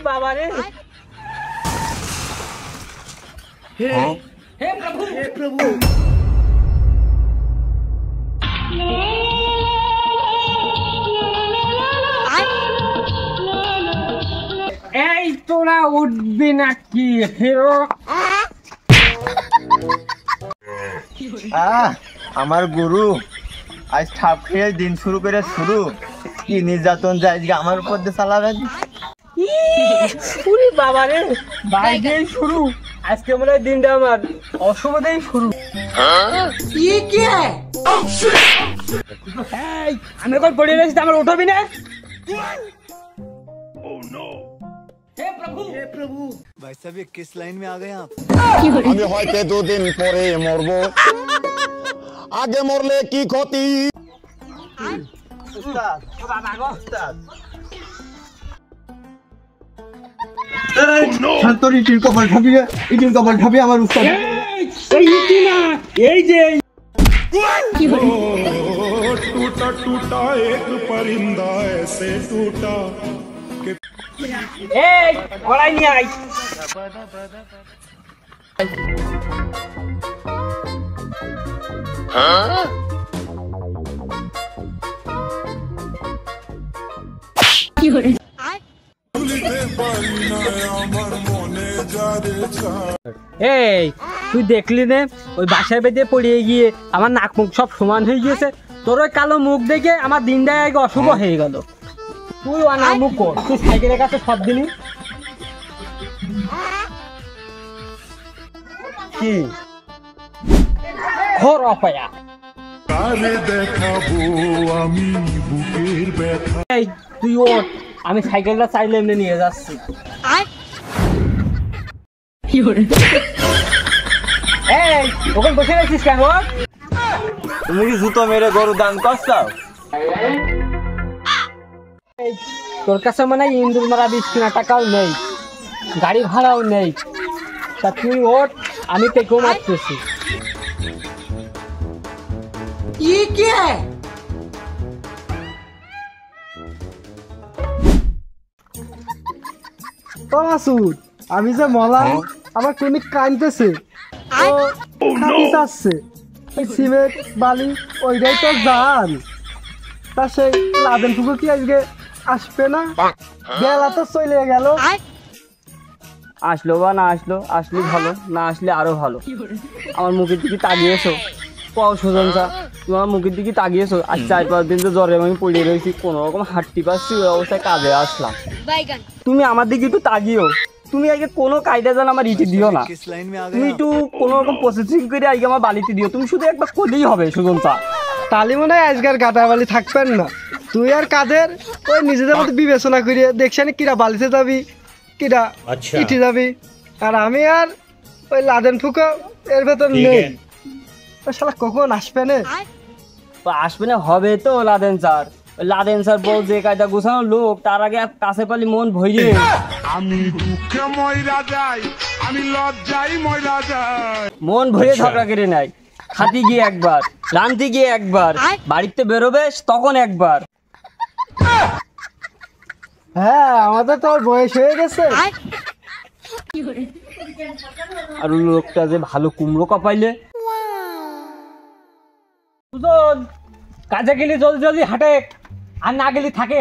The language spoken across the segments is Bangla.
बाबा रे हे प्रभु हे प्रभु এই তোরা উঠবি নাকি হিরো আমার গুরু আজ ঠাপ খেয়ে দিন শুরু করে শুরু কি নির্যাতন যায় আমার উপর দিয়ে চালাবেন বাবা রে বাইরে শুরু আজকে মনে হয় দিনটা আমার অশুভতেই শুরু আমি এখন পড়ে গেছি আমার উঠাবি না भाई साहब ये किस लाइन में आ गए आप? আমি হয়তো 2 দিন পরে মরবো আগে মরলে কি ক্ষতি তোর ইটির কপাল ঠাবি আমার উস্তাদ এই যে टूटा टूटा एक परिंदा ऐसे टूटा এই গড়াই নিয়ে আই এই তুই দেখলি নে ওই বাসায় বেঁধে পড়িয়ে গিয়ে আমার নাক মুখ সব সমান হয়ে গিয়েছে তোর ওই কালো মুখ দেখে আমার দিনটাই আগে অশুভ হয়ে গেল তুই না মুখ কর তুই সাইকেলের কাছে সব দিনই কি ঘোর অপয়া এই তুই ওঠ আমি সাইকেলটা চাইলে এমনি নিয়ে যাচ্ছি এই ওখানে বসে গেছিস কেন তুমি কি জুতো মেরে গরু দান করছো তোর কাছে মানে ইন্দুর মারা 20 কিনা টাকাও নেই গাড়ি ভাড়াও নেই তা তুই ওঠ আমি পেকেও মারতেছি আমি যে মলা আমার প্রেমিক কাঁদতেছে সিমেন্ট বালি ওইটাই তো জান তা সেই লাদেন ফুকু কি আজকে আসবে না বেলা তো চলে গেল আসলো বা না আসলো আসলে ভালো না আসলে আরো ভালো আমার মুখের দিকে তাকিয়েছো পাও সুজনসা তুমি আমার মুখের দিকে তাকিয়েছো আজ 4-5 দিন তো জ্বরে আমি পড়ে রয়েছি কোনো রকম হাঁটতে পারছি ওই অবস্থায় কাজে আসলাম তুমি আমার দিকে একটু তাকিয়েও তুমি আগে কোনো কায়দা জান আমার ইটি দিও না তুমি একটু কোনো রকম প্রসেসিং করে আগে আমার বালিতে দিও তুমি শুধু একবার করলেই হবে সুজনসা তালি মনে হয় আজকাল গাটা বালি থাকবেন না তুই আর কাদের ওই নিজেদের মতো বিবেচনা করিয়ে দেখছেন কিরা বালিতে যাবি কিরা ইটি যাবি আর আমি আর ওই লাদেন ফুকো এর ভেতর নেই ওই শালা কখন আসবে না আসবে না হবে তো লাদেন স্যার বল যে কায়দা গুছানো লোক তার আগে কাছে পালি মন ভইরে আমি দুঃখে ময়রা যাই আমি লজ্জায় ময়রা যাই মন ভরে ঝগড়া করে নাই খাতি গিয়ে একবার রান্তি গিয়ে একবার বাড়িতে বেরোবে তখন একবার হ্যাঁ আমাদের তো বয়স হয়ে গেছে আর লোকটা যে ভালো কুমড়ো কাপাইলে সুজন কাজে গেলি জলদি জলদি হাঁটে আর না গেলি থাকে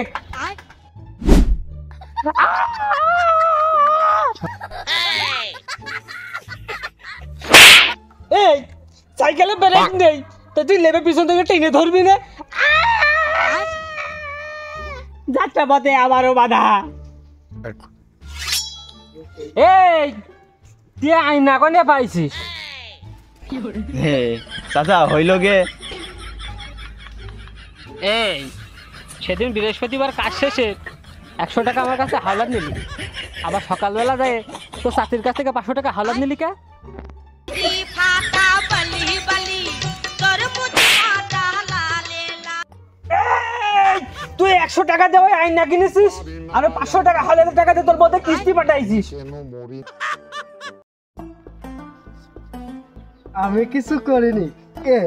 এই সাইকেলে ব্রেক নেই তো তুই লেবে পিছন থেকে টেনে ধরবি না যাত্রা পথে আবারও বাধা এই তুই আইনা কোনে পাইছিস চাচা হইল গে এই সেদিন বৃহস্পতিবার কাজ শেষে 100 টাকা আমার কাছে হাওলাত নিলি আবার সকালবেলা যায় তো চাচির কাছ থেকে 500 টাকা হাওলাত নিলি কে তুই 100 টাকা দেওয়াই আইনা কিনেছিস আর 500 টাকা হাওলাতের টাকা দিয়ে তোর বউকে কিস্তি পাঠাইছিস আমি কিছু করিনি কে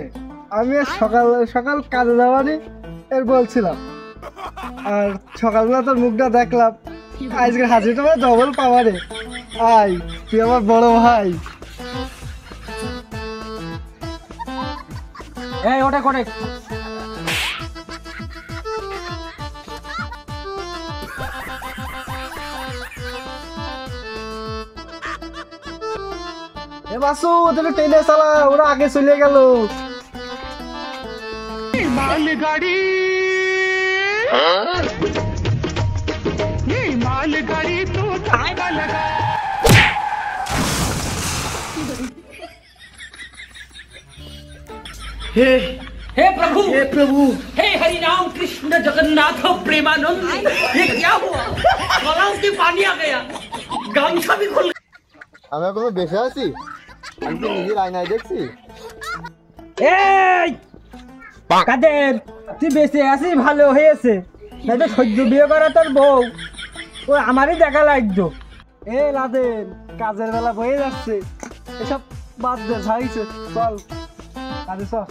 আমি সকাল সকাল কাজে যাওয়ানি এর বলছিলাম আর সকালবেলা তোর মুখটা দেখলাম, আজকের হাজিরটা মানে ডবল পাওয়ারে। আয়, তুই আমার বড় ভাই। এই ওটা করে এ বাসু, তুমি টেনে চালা, ওরা আগে চলে গেল। हे प्रभु हे हरि राम कृष्ण जगन्नाथ प्रेमानंद, ये क्या हुआ? गलाव से पानी आ गया, गामछा भी खुल আমি কোনো বেশি আছি? আমি তো নিজের আয়নায় দেখছি। এই কাদের, তুই বেঁচে আছিস ভালো হয়েছে, নয়তো সহ্য বিয়ে করা তোর বউ ও আমারই দেখা লাগতো। এ লাদেন, কাজের বেলা বয়ে যাচ্ছে, এসব বাদ দে, ছাইছে, চল কাজে চল।